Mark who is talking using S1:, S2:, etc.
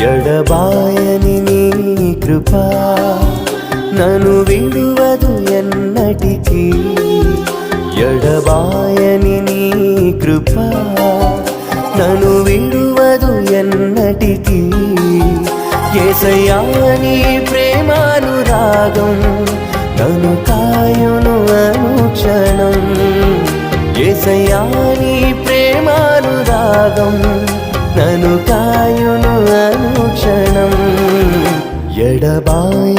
S1: ఎడబాయని నీ కృపా నన్ను విడువదు ఎన్నటికీ. ఎడబాయని నీ కృపా నన్ను విడువదు ఎన్నటికీ. యేసయ్యా నీ ప్రేమానురాగం నన్ను కాయును అనుక్షణం. యేసయ్యా నీ ప్రేమానురాగం నన్ను కాయును అనుక్షణం. ఎడబాయ